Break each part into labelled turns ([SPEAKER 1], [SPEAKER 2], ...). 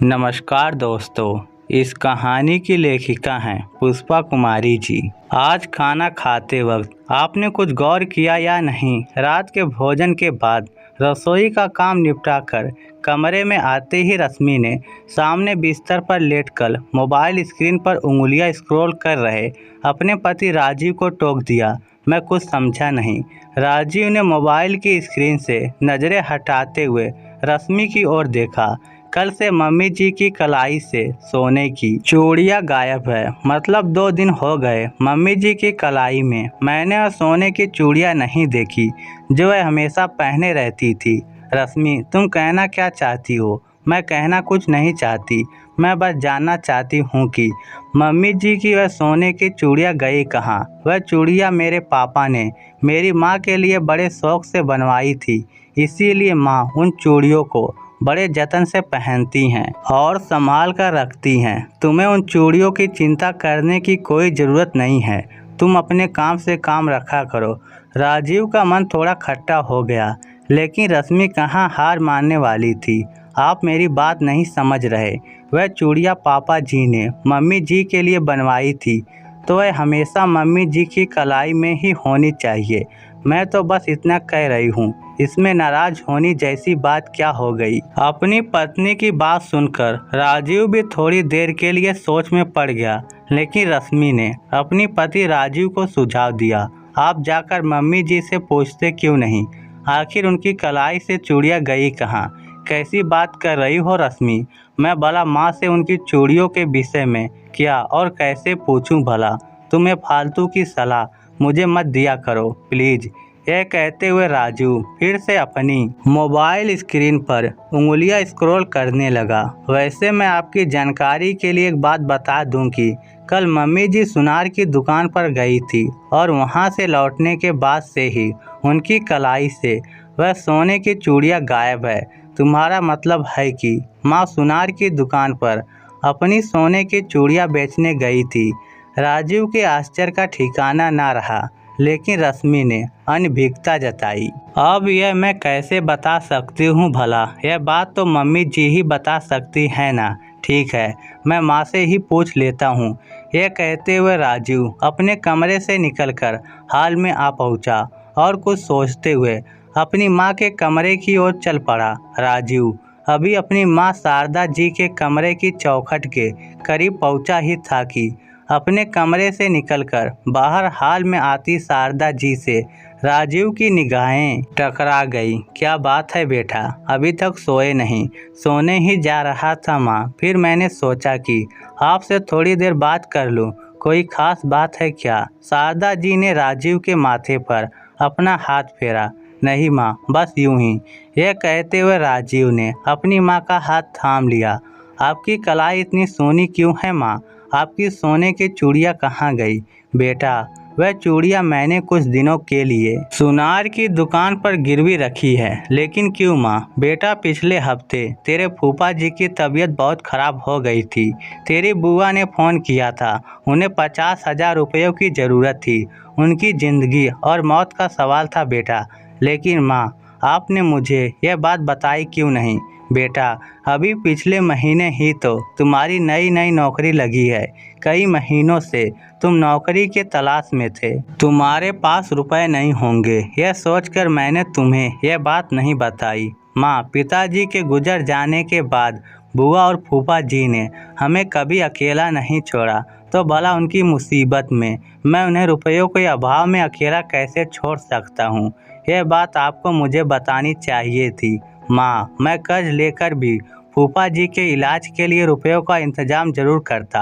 [SPEAKER 1] नमस्कार दोस्तों, इस कहानी की लेखिका हैं पुष्पा कुमारी जी। आज खाना खाते वक्त आपने कुछ गौर किया या नहीं, रात के भोजन के बाद रसोई का काम निपटाकर कमरे में आते ही रश्मि ने सामने बिस्तर पर लेटकर मोबाइल स्क्रीन पर उंगलियां स्क्रॉल कर रहे अपने पति राजीव को टोक दिया। मैं कुछ समझा नहीं। राजीव ने मोबाइल की स्क्रीन से नज़रें हटाते हुए रश्मि की ओर देखा। कल से मम्मी जी की कलाई से सोने की चूड़ियाँ गायब है। मतलब 2 दिन हो गए मम्मी जी की कलाई में मैंने और सोने की चूड़ियाँ नहीं देखी जो वह हमेशा पहने रहती थी। रश्मि, तुम कहना क्या चाहती हो? मैं कहना कुछ नहीं चाहती, मैं बस जानना चाहती हूँ कि मम्मी जी की वह सोने की चूड़ियाँ गई कहाँ। वह चूड़ियाँ मेरे पापा ने मेरी माँ के लिए बड़े शौक से बनवाई थी, इसीलिए माँ उन चूड़ियों को बड़े जतन से पहनती हैं और संभाल कर रखती हैं। तुम्हें उन चूड़ियों की चिंता करने की कोई ज़रूरत नहीं है। तुम अपने काम से काम रखा करो। राजीव का मन थोड़ा खट्टा हो गया, लेकिन रश्मि कहाँ हार मानने वाली थी। आप मेरी बात नहीं समझ रहे। वह चूड़ियाँ पापा जी ने मम्मी जी के लिए बनवाई थी तो वह हमेशा मम्मी जी की कलाई में ही होनी चाहिए। मैं तो बस इतना कह रही हूँ, इसमें नाराज होने जैसी बात क्या हो गई? अपनी पत्नी की बात सुनकर राजीव भी थोड़ी देर के लिए सोच में पड़ गया, लेकिन रश्मि ने अपनी पति राजीव को सुझाव दिया, आप जाकर मम्मी जी से पूछते क्यों नहीं, आखिर उनकी कलाई से चूड़ियाँ गई कहाँ? कैसी बात कर रही हो रश्मि? मैं भला माँ से उनकी चूड़ियों के विषय में क्या और कैसे पूछूं भला? तुम्हें फालतू की सलाह मुझे मत दिया करो प्लीज़। यह कहते हुए राजू फिर से अपनी मोबाइल स्क्रीन पर उंगलियां स्क्रॉल करने लगा। वैसे मैं आपकी जानकारी के लिए एक बात बता दूं कि कल मम्मी जी सुनार की दुकान पर गई थी और वहां से लौटने के बाद से ही उनकी कलाई से वह सोने की चूड़ियां गायब है। तुम्हारा मतलब है कि माँ सुनार की दुकान पर अपनी सोने की चूड़ियां बेचने गई थी? राजीव के आश्चर्य का ठिकाना ना रहा, लेकिन रश्मि ने अनभिज्ञता जताई। अब यह मैं कैसे बता सकती हूँ भला? यह बात तो मम्मी जी ही बता सकती है ना। ठीक है, मैं माँ से ही पूछ लेता हूँ। यह कहते हुए राजीव अपने कमरे से निकलकर हॉल में आ पहुँचा और कुछ सोचते हुए अपनी माँ के कमरे की ओर चल पड़ा। राजीव अभी अपनी माँ शारदा जी के कमरे की चौखट के करीब पहुँचा ही था कि अपने कमरे से निकलकर बाहर हॉल में आती शारदा जी से राजीव की निगाहें टकरा गई। क्या बात है बेटा, अभी तक सोए नहीं? सोने ही जा रहा था माँ, फिर मैंने सोचा कि आपसे थोड़ी देर बात कर लूँ। कोई खास बात है क्या? शारदा जी ने राजीव के माथे पर अपना हाथ फेरा। नहीं माँ, बस यूं ही। यह कहते हुए राजीव ने अपनी माँ का हाथ थाम लिया। आपकी कलाई इतनी सोनी क्यों है माँ? आपकी सोने की चूड़ियाँ कहाँ गई? बेटा, वह चूड़ियाँ मैंने कुछ दिनों के लिए सुनार की दुकान पर गिरवी रखी है। लेकिन क्यों माँ? बेटा, पिछले हफ्ते तेरे फूफा जी की तबीयत बहुत खराब हो गई थी। तेरी बुआ ने फ़ोन किया था, उन्हें 50,000 रुपयों की ज़रूरत थी। उनकी ज़िंदगी और मौत का सवाल था बेटा। लेकिन माँ, आपने मुझे यह बात बताई क्यों नहीं? बेटा, अभी पिछले महीने ही तो तुम्हारी नई नौकरी लगी है। कई महीनों से तुम नौकरी के तलाश में थे। तुम्हारे पास रुपए नहीं होंगे, यह सोचकर मैंने तुम्हें यह बात नहीं बताई। माँ, पिताजी के गुजर जाने के बाद बुआ और फूफा जी ने हमें कभी अकेला नहीं छोड़ा, तो भला उनकी मुसीबत में मैं उन्हें रुपयों के अभाव में अकेला कैसे छोड़ सकता हूँ? यह बात आपको मुझे बतानी चाहिए थी। माँ, मैं कर्ज लेकर भी फूफा जी के इलाज के लिए रुपयों का इंतजाम जरूर करता।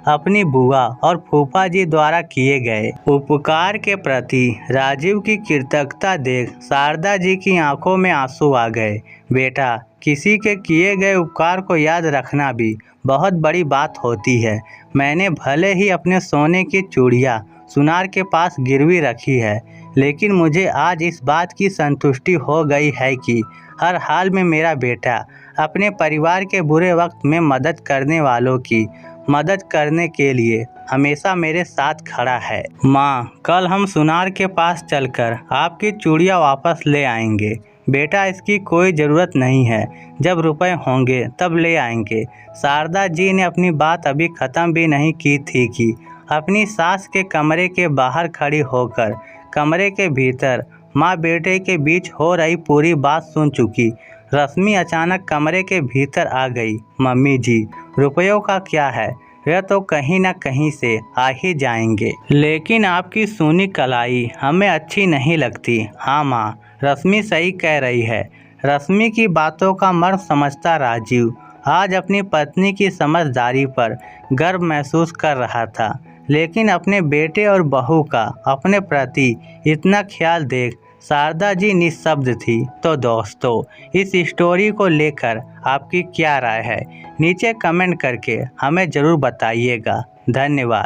[SPEAKER 1] अपनी बुआ और फूफा जी द्वारा किए गए उपकार के प्रति राजीव की कृतज्ञता देख शारदा जी की आंखों में आंसू आ गए। बेटा, किसी के किए गए उपकार को याद रखना भी बहुत बड़ी बात होती है। मैंने भले ही अपने सोने की चूड़ियाँ सुनार के पास गिरवी रखी है, लेकिन मुझे आज इस बात की संतुष्टि हो गई है कि हर हाल में मेरा बेटा अपने परिवार के बुरे वक्त में मदद करने वालों की मदद करने के लिए हमेशा मेरे साथ खड़ा है। माँ, कल हम सुनार के पास चलकर आपकी चूड़ियाँ वापस ले आएंगे। बेटा इसकी कोई ज़रूरत नहीं है, जब रुपए होंगे तब ले आएंगे। शारदा जी ने अपनी बात अभी ख़त्म भी नहीं की थी कि अपनी सास के कमरे के बाहर खड़ी होकर कमरे के भीतर माँ बेटे के बीच हो रही पूरी बात सुन चुकी रश्मि अचानक कमरे के भीतर आ गई। मम्मी जी, रुपयों का क्या है, वे तो कहीं ना कहीं से आ ही जाएंगे, लेकिन आपकी सूनी कलाई हमें अच्छी नहीं लगती। हाँ माँ, रश्मि सही कह रही है। रश्मि की बातों का मर्म समझता राजीव आज अपनी पत्नी की समझदारी पर गर्व महसूस कर रहा था, लेकिन अपने बेटे और बहू का अपने प्रति इतना ख्याल देख शारदा जी निःशब्द थी। तो दोस्तों, इस स्टोरी को लेकर आपकी क्या राय है, नीचे कमेंट करके हमें ज़रूर बताइएगा। धन्यवाद।